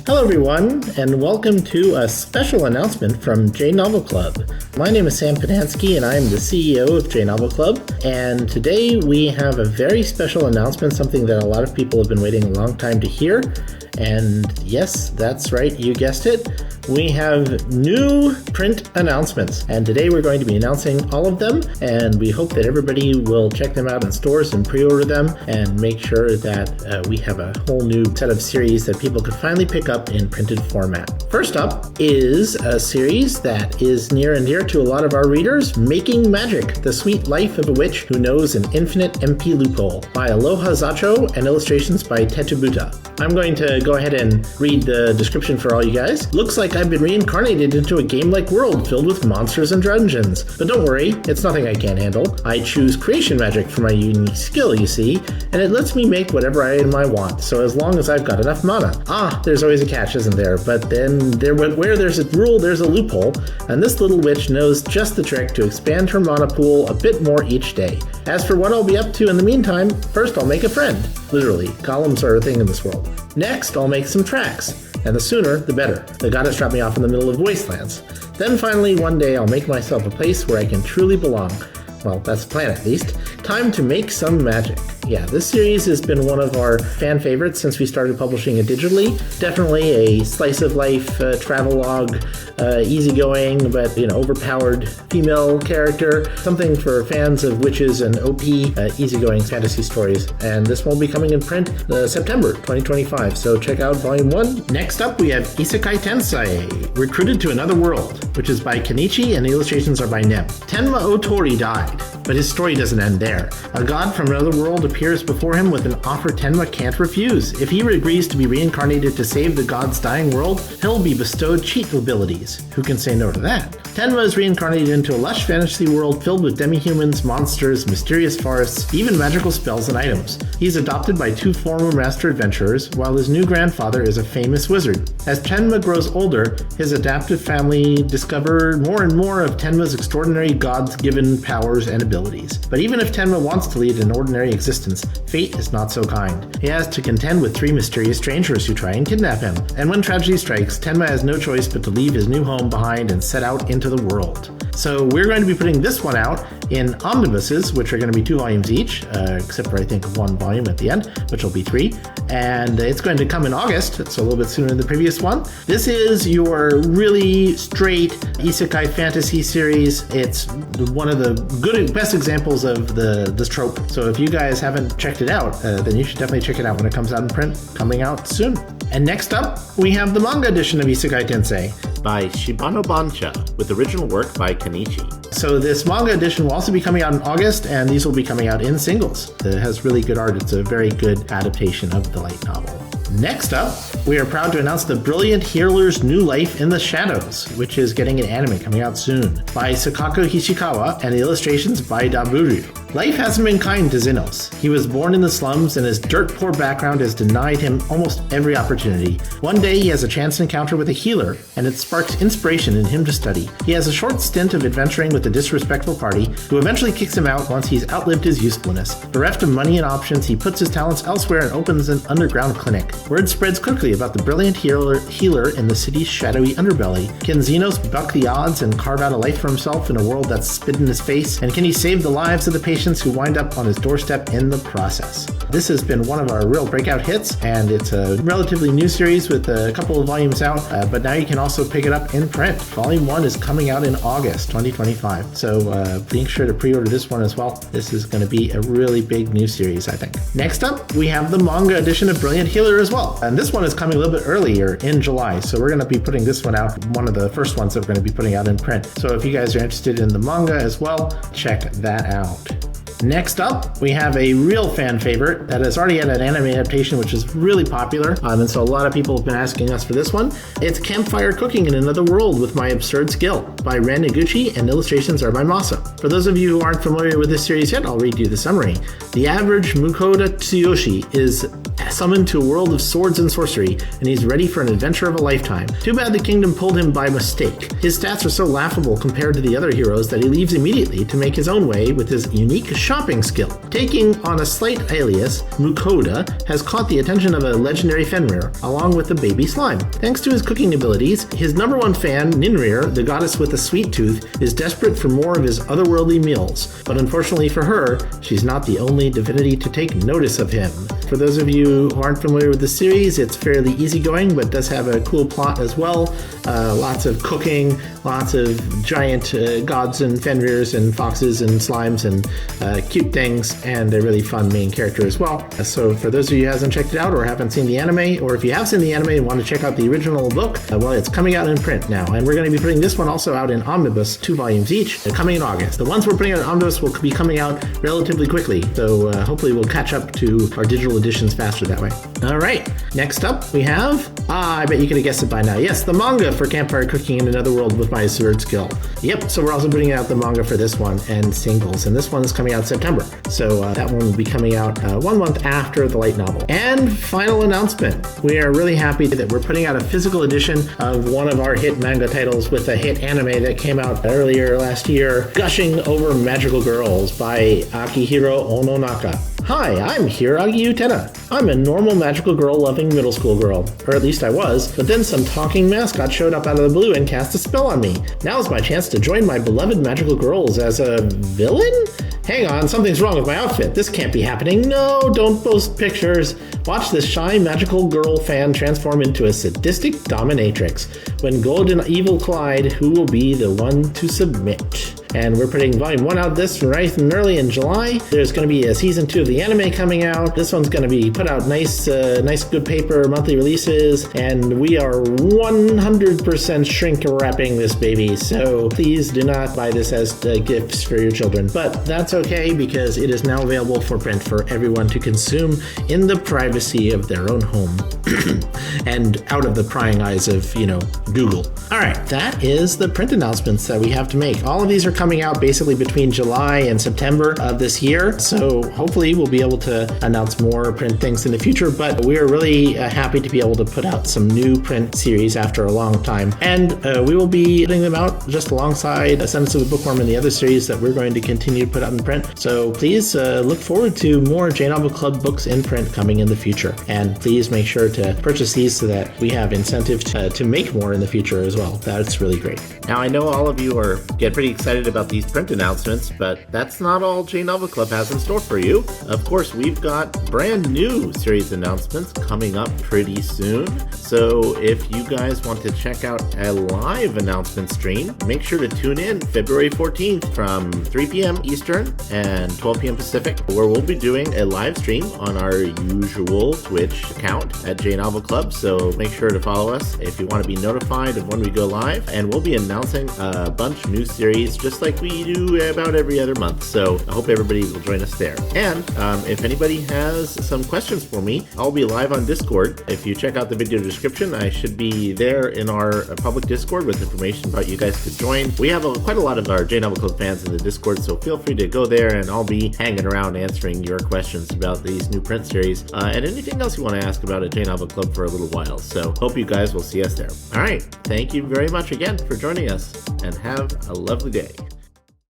Hello everyone, and welcome to a special announcement from J Novel Club. My name is Sam Podansky, and I am the CEO of J Novel Club, and today we have a very special announcement, something that a lot of people have been waiting a long time to hear. And yes, that's right, you guessed it. We have new print announcements, and today we're going to be announcing all of them, and we hope that everybody will check them out in stores and pre-order them and make sure that we have a whole new set of series that people can finally pick up in printed format. First up is a series that is near and dear to a lot of our readers, Making Magic, The Sweet Life of a Witch Who Knows an Infinite MP Loophole, by Aloha Zacho and illustrations by Tetubuta. I'm going to go ahead and read the description for all you guys. Looks like I've been reincarnated into a game-like world filled with monsters and dungeons. But don't worry, it's nothing I can't handle. I choose creation magic for my unique skill, you see, and it lets me make whatever item I want, so as long as I've got enough mana. There's always a catch, isn't there? But then where there's a rule, there's a loophole, and this little witch knows just the trick to expand her mana pool a bit more each day. As for what I'll be up to in the meantime, first I'll make a friend. Literally, golems are a thing in this world. Next, I'll make some tracks. And the sooner, the better. The goddess dropped me off in the middle of wastelands. Then finally, one day, I'll make myself a place where I can truly belong. Well, that's the plan at least. Time to make some magic. Yeah, this series has been one of our fan favorites since we started publishing it digitally. Definitely a slice of life travelogue, easygoing but overpowered female character. Something for fans of witches and OP, easygoing fantasy stories. And this one will be coming in print September 2025. So check out Volume 1. Next up, we have Isekai Tensei, Recruited to Another World, which is by Kenichi and the illustrations are by Nem. Tenma Otori died, but his story doesn't end there. A god from another world appears before him with an offer Tenma can't refuse. If he agrees to be reincarnated to save the god's dying world, he'll be bestowed cheat abilities. Who can say no to that? Tenma is reincarnated into a lush fantasy world filled with demi-humans, monsters, mysterious forests, even magical spells and items. He's adopted by two former master adventurers, while his new grandfather is a famous wizard. As Tenma grows older, his adaptive family discover more and more of Tenma's extraordinary god-given powers and abilities. But even if Tenma wants to lead an ordinary existence, fate is not so kind. He has to contend with three mysterious strangers who try and kidnap him. And when tragedy strikes, Tenma has no choice but to leave his new home behind and set out into the world. So we're going to be putting this one out in omnibuses, which are going to be 2 volumes each, except for I think 1 volume at the end, which will be 3. And it's going to come in August, so a little bit sooner than the previous one. This is your really straight isekai fantasy series. It's one of the best examples of this trope. So if you guys haven't checked it out, then you should definitely check it out when it comes out in print, coming out soon. And next up, we have the manga edition of Isekai Tensei by Shibano Bancha, with original work by Kenichi. So this manga edition will also be coming out in August, and these will be coming out in singles. It has really good art. It's a very good adaptation of the light novel. Next up, we are proud to announce The Brilliant Healer's New Life in the Shadows, which is getting an anime coming out soon, by Sakako Hishikawa and the illustrations by Daburu. Life hasn't been kind to Xenos. He was born in the slums, and his dirt-poor background has denied him almost every opportunity. One day, he has a chance encounter with a healer, and it sparks inspiration in him to study. He has a short stint of adventuring with a disrespectful party, who eventually kicks him out once he's outlived his usefulness. Bereft of money and options, he puts his talents elsewhere and opens an underground clinic. Word spreads quickly about the brilliant healer in the city's shadowy underbelly. Can Xenos buck the odds and carve out a life for himself in a world that's spit in his face? And can he save the lives of the patients who wind up on his doorstep in the process? This has been one of our real breakout hits, and it's a relatively new series with a couple of volumes out, but now you can also pick it up in print. Volume 1 is coming out in August 2025, so be sure to pre-order this one as well. This is going to be a really big new series, I think. Next up, we have the manga edition of Brilliant Healer as well, and this one is coming a little bit earlier in July, so we're going to be putting this one out, one of the first ones that we're going to be putting out in print. So if you guys are interested in the manga as well, check that out. Next up, we have a real fan favorite that has already had an anime adaptation, which is really popular, and so a lot of people have been asking us for this one. It's Campfire Cooking in Another World with My Absurd Skill by Ran Noguchi, and illustrations are by Masa. For those of you who aren't familiar with this series yet, I'll read you the summary. The average Mukoda Tsuyoshi is summoned to a world of swords and sorcery, and he's ready for an adventure of a lifetime. Too bad the kingdom pulled him by mistake. His stats are so laughable compared to the other heroes that he leaves immediately to make his own way with his unique shopping skill. Taking on a slight alias, Mukoda has caught the attention of a legendary Fenrir, along with the baby slime. Thanks to his cooking abilities, his number one fan, Ninrir, the goddess with a sweet tooth, is desperate for more of his otherworldly meals. But unfortunately for her, she's not the only divinity to take notice of him. For those of you who aren't familiar with the series, it's fairly easygoing, but does have a cool plot as well. Lots of cooking, lots of giant gods and Fenrirs and foxes and slimes and cute things, and a really fun main character as well. So for those of you who hasn't checked it out or haven't seen the anime, or if you have seen the anime and want to check out the original book, well, it's coming out in print now, and we're going to be putting this one also out in omnibus, 2 volumes each, coming in August. The ones we're putting out in omnibus will be coming out relatively quickly, so hopefully we'll catch up to our digital editions faster that way. All right, next up we have, I bet you could have guessed it by now. Yes, the manga for Campfire Cooking in Another World with My Sword Skill. Yep, so we're also putting out the manga for this one and singles, and this one is coming out September. So that one will be coming out 1 month after the light novel. And final announcement, we are really happy that we're putting out a physical edition of one of our hit manga titles with a hit anime that came out earlier last year, Gushing Over Magical Girls by Akihiro Ononaka. Hi, I'm Hiragi Utena. I'm a normal magical girl-loving middle school girl, or at least I was, but then some talking mascot showed up out of the blue and cast a spell on me. Now's my chance to join my beloved magical girls as a villain? Hang on, something's wrong with my outfit. This can't be happening. No, don't post pictures. Watch this shy magical girl fan transform into a sadistic dominatrix. When good and evil collide, who will be the one to submit? And we're putting volume 1 out this right and early in July. There's going to be a season 2 of the anime coming out. This one's going to be put out nice good paper monthly releases, and we are 100% shrink wrapping this baby, so please do not buy this as gifts for your children. But that's okay, because it is now available for print for everyone to consume in the privacy of their own home and out of the prying eyes of, Google. All right, that is the print announcements that we have to make. All of these are coming out basically between July and September of this year, so hopefully we'll be able to announce more print things in the future, but we are really happy to be able to put out some new print series after a long time, and we will be putting them out just alongside Ascendance of the Bookworm and the other series that we're going to continue to put out in print. So please look forward to more J Novel Club books in print coming in the future, and please make sure to purchase these so that we have incentive to make more in the future as well. That's really great. Now I know all of you get pretty excited about these print announcements, but that's not all J Novel Club has in store for you. Of course, we've got brand new series announcements coming up pretty soon. So if you guys want to check out a live announcement stream, make sure to tune in February 14th from 3 p.m. Eastern and 12 p.m. Pacific, where we'll be doing a live stream on our usual Twitch account at J Novel Club. So make sure to follow us if you want to be notified of when we go live, and we'll be announcing a bunch of new series just like we do about every other month. So I hope everybody will join us there. And if anybody has some questions for me, I'll be live on Discord. If you check out the video description, I should be there in our public Discord with information about you guys to join. We have quite a lot of our J Novel Club fans in the Discord, so feel free to go there, and I'll be hanging around answering your questions about these new print series and anything else you want to ask about at J Novel Club for a little while. So hope you guys will see us there. All right, thank you very much again for joining us, and have a lovely day.